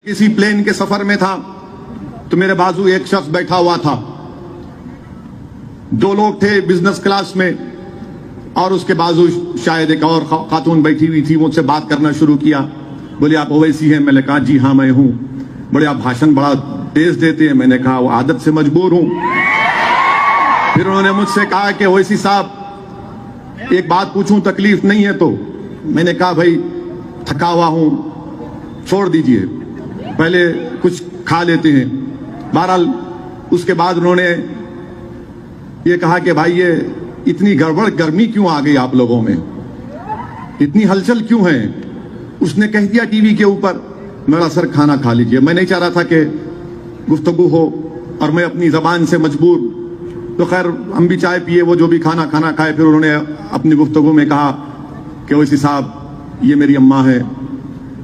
کسی پلین کے سفر میں تھا تو میرے بازو ایک شخص بیٹھا ہوا تھا. دو لوگ تھے بزنس کلاس میں اور اس کے بازو شاید ایک اور خاتون بیٹھی ہوئی تھی. مجھ سے بات کرنا شروع کیا. بولے آپ اویسی ہیں؟ میں نے کہا جی ہاں میں ہوں. بڑے آپ بھاشن بڑا تیز دیتے ہیں. میں نے کہا وہ عادت سے مجبور ہوں. پھر انہوں نے مجھ سے کہا کہ اویسی صاحب ایک بات پوچھوں تکلیف نہیں ہے تو؟ میں نے کہا بھائی تھکا ہوا ہوں چھوڑ دیجئے پہلے کچھ کھا لیتے ہیں. بہرحال اس کے بعد انہوں نے یہ کہا کہ بھائی یہ اتنی گڑبڑ گرمی کیوں آ گئی آپ لوگوں میں, اتنی ہلچل کیوں ہے؟ اس نے کہہ دیا ٹی وی کے اوپر. میرا سر کھانا کھا لیجئے. میں نہیں چاہ رہا تھا کہ گفتگو ہو اور میں اپنی زبان سے مجبور. تو خیر ہم بھی چائے پیے, وہ جو بھی کھانا کھائے. پھر انہوں نے اپنی گفتگو میں کہا کہ اویسی صاحب یہ میری اماں ہے,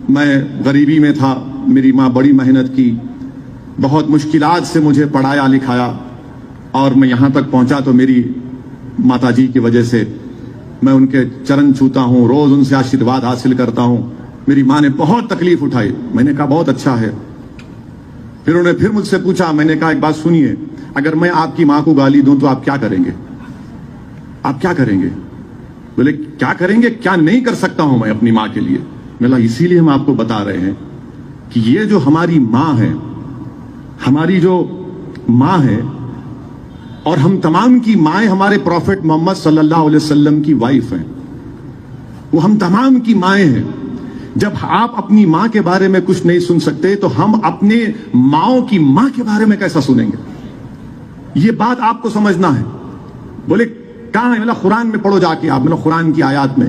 میں غریبی میں تھا, میری ماں بڑی محنت کی, بہت مشکلات سے مجھے پڑھایا لکھایا اور میں یہاں تک پہنچا تو میری ماتا جی کی وجہ سے. میں ان کے چرن چھوتا ہوں, روز ان سے آشیرواد حاصل کرتا ہوں. میری ماں نے بہت تکلیف اٹھائی. میں نے کہا بہت اچھا ہے. پھر انہوں نے پھر مجھ سے پوچھا. میں نے کہا ایک بات سنیے, اگر میں آپ کی ماں کو گالی دوں تو آپ کیا کریں گے؟ آپ کیا کریں گے؟ بولے کیا کریں گے, کیا نہیں کر سکتا ہوں میں اپنی ماں کے لیے. میں کہا اسی لیے ہم آپ کو بتا رہے ہیں کہ یہ جو ہماری ماں ہے, ہماری جو ماں ہے, اور ہم تمام کی مائیں ہمارے پروفٹ محمد صلی اللہ علیہ وسلم کی وائف ہیں. وہ ہم تمام کی مائیں ہیں. جب آپ اپنی ماں کے بارے میں کچھ نہیں سن سکتے تو ہم اپنے ماؤں کی ماں کے بارے میں کیسا سنیں گے؟ یہ بات آپ کو سمجھنا ہے. بولے کہاں ہے؟ مطلب قرآن میں پڑھو جا کے آپ, مطلب قرآن کی آیات میں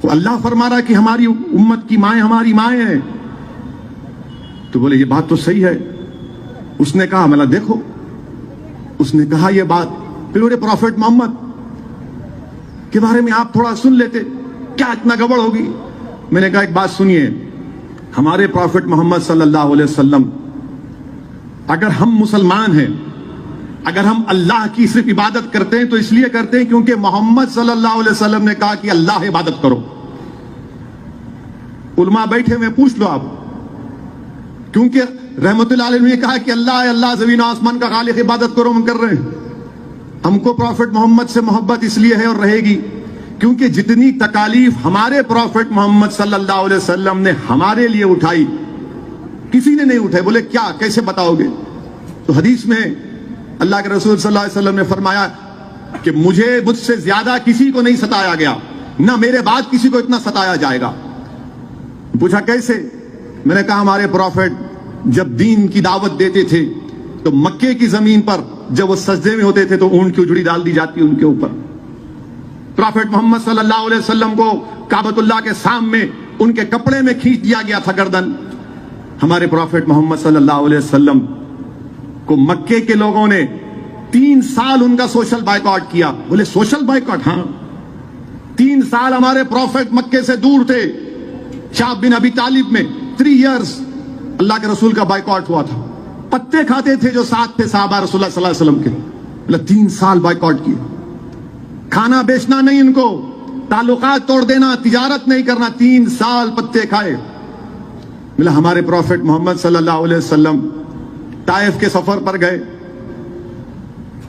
تو اللہ فرما رہا کہ ہماری امت کی مائیں ہماری مائیں ہیں. تو بولے یہ بات تو صحیح ہے. اس نے کہا مطلب دیکھو, اس نے کہا یہ بات. پھر میرے پروفٹ محمد کے بارے میں آپ تھوڑا سن لیتے, کیا اتنا گڑبڑ ہوگی. میں نے کہا ایک بات سنیے, ہمارے پروفٹ محمد صلی اللہ علیہ وسلم, اگر ہم مسلمان ہیں, اگر ہم اللہ کی صرف عبادت کرتے ہیں تو اس لیے کرتے ہیں کیونکہ محمد صلی اللہ علیہ وسلم نے کہا کہ اللہ عبادت کرو. علماء بیٹھے ہوئے پوچھ لو آپ, کیونکہ رحمت اللہ علیہ نے کہا کہ اللہ ہے, اللہ زمین و آسمان کا خالق, عبادت کرو, ہم کر رہے ہیں. ہم کو پروفٹ محمد سے محبت اس لیے ہے اور رہے گی کیونکہ جتنی تکالیف ہمارے پروفٹ محمد صلی اللہ علیہ وسلم نے ہمارے لیے اٹھائی کسی نے نہیں اٹھائی. بولے کیا, کیسے بتاؤ گے؟ تو حدیث میں اللہ کے رسول صلی اللہ علیہ وسلم نے فرمایا کہ مجھ سے زیادہ کسی کو نہیں ستایا گیا, نہ میرے بعد کسی کو اتنا ستایا جائے گا. پوچھا کیسے؟ میں نے کہا ہمارے پروفٹ جب دین کی دعوت دیتے تھے تو مکے کی زمین پر جب وہ سجدے میں ہوتے تھے تو اونٹ کی اجڑی ڈال دی جاتی ان کے اوپر. پروفٹ محمد صلی اللہ علیہ وسلم کو کعبۃ اللہ کے سامنے ان کے کپڑے میں کھینچ دیا گیا تھا گردن. ہمارے پروفٹ محمد صلی اللہ علیہ وسلم کو مکے کے لوگوں نے 3 سال ان کا سوشل بائیکاٹ کیا. بولے سوشل بائیکاٹ؟ ہاں, 3 سال ہمارے پروفٹ مکے سے دور تھے. شعب بن ابی طالب میں 3 ایئرز اللہ کے رسول کا بائیکاٹ ہوا تھا. پتے کھاتے تھے جو ساتھ تھے صحابہ رسول اللہ صلی اللہ علیہ وسلم کے. بولے 3 سال بائیکاٹ کیے. کھانا بیچنا نہیں ان کو, تعلقات توڑ دینا, تجارت نہیں کرنا. 3 سال پتے کھائے. بولے ہمارے پروفٹ محمد صلی اللہ علیہ وسلم طائف کے سفر پر گئے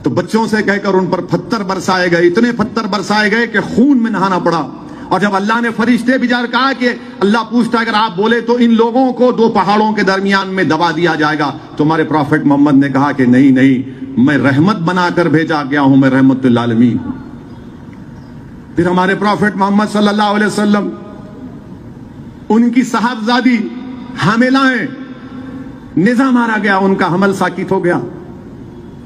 تو بچوں سے کہہ کر ان پر پتھر برسائے گئے. اتنے پتھر برسائے گئے کہ خون میں نہانا پڑا. اور جب اللہ نے فرشتے بھیجا کہا کہ اللہ پوچھتا ہے اگر آپ بولے تو ان لوگوں کو 2 پہاڑوں کے درمیان میں دبا دیا جائے گا, تو ہمارے پروفٹ محمد نے کہا کہ نہیں, میں رحمت بنا کر بھیجا گیا ہوں, میں رحمت للعالمین. پھر ہمارے پروفٹ محمد صلی اللہ علیہ وسلم, ان کی صاحبزادی حاملہ ہیں, نیزہ مارا گیا, ان کا حمل ساکت ہو گیا.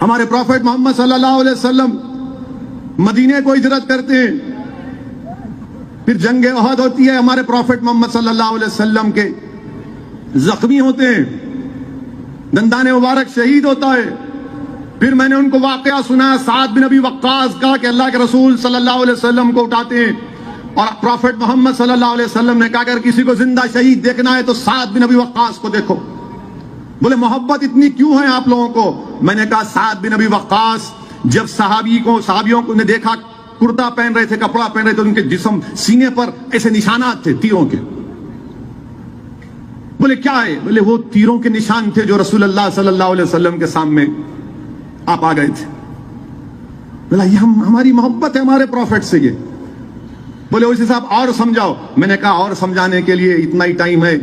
ہمارے پروفٹ محمد صلی اللہ علیہ وسلم مدینے کو ہجرت کرتے ہیں. پھر جنگ احد ہوتی ہے, ہمارے پروفٹ محمد صلی اللہ علیہ وسلم کے زخمی ہوتے ہیں, دندان مبارک شہید ہوتا ہے. پھر میں نے ان کو واقعہ سنا سعد بن ابی وقاص کا کہ اللہ کے رسول صلی اللہ علیہ وسلم کو اٹھاتے ہیں اور پروفٹ محمد صلی اللہ علیہ وسلم نے کہا اگر کسی کو زندہ شہید دیکھنا ہے تو سعد بن ابی وقاص کو دیکھو. بولے محبت اتنی کیوں ہے آپ لوگوں کو؟ میں نے کہا سعد بن ابی وقاص جب صحابیوں کو نے دیکھا کرتا پہن رہے تھے, کپڑا پہن رہے تھے, ان کے جسم سینے پر ایسے نشانات تھے تیروں کے. بولے کیا ہے؟ بولے وہ تیروں کے نشان تھے جو رسول اللہ صلی اللہ علیہ وسلم کے سامنے آپ آ گئے تھے. بولا یہ ہماری محبت ہے ہمارے پروفٹ سے. یہ بولے اسی صاحب اور سمجھاؤ. میں نے کہا اور سمجھانے کے لیے اتنا ہی ٹائم ہے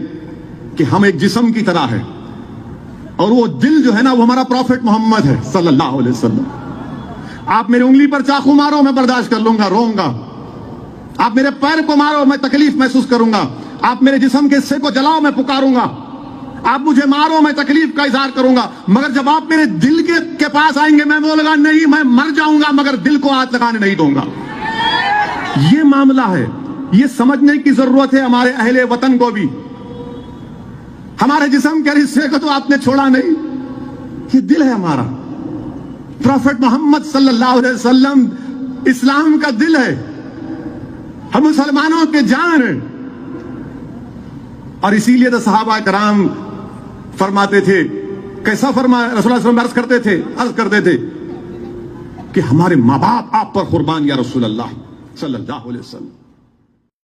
کہ ہم ایک جسم کی طرح ہے اور وہ دل جو ہے نا وہ ہمارا پروفٹ محمد ہے صلی اللہ علیہ وسلم. آپ میری انگلی پر چاقو مارو میں برداشت کر لوں گا، روؤں گا. آپ میرے پیر کو مارو میں تکلیف محسوس کروں گا. آپ میرے جسم کے حصے کو جلاؤ میں پکاروں گا. آپ مجھے مارو میں تکلیف کا اظہار کروں گا. مگر جب آپ میرے دل کے پاس آئیں گے میں بولوں گا نہیں میں مر جاؤں گا مگر دل کو ہاتھ لگانے نہیں دوں گا. یہ معاملہ ہے. یہ سمجھنے کی ضرورت ہے ہمارے اہل وطن کو بھی. ہمارے جسم کے حصے کو تو آپ نے چھوڑا نہیں. یہ دل ہے ہمارا. پروفٹ محمد صلی اللہ علیہ وسلم اسلام کا دل ہے. ہم مسلمانوں کے جان ہیں. اور اسی لیے تو صحابہ کرام فرماتے تھے، کیسا فرمایا رسول اللہ صلی اللہ علیہ وسلم عرض کرتے تھے کہ ہمارے ماں باپ آپ پر قربان یا رسول اللہ صلی اللہ علیہ وسلم.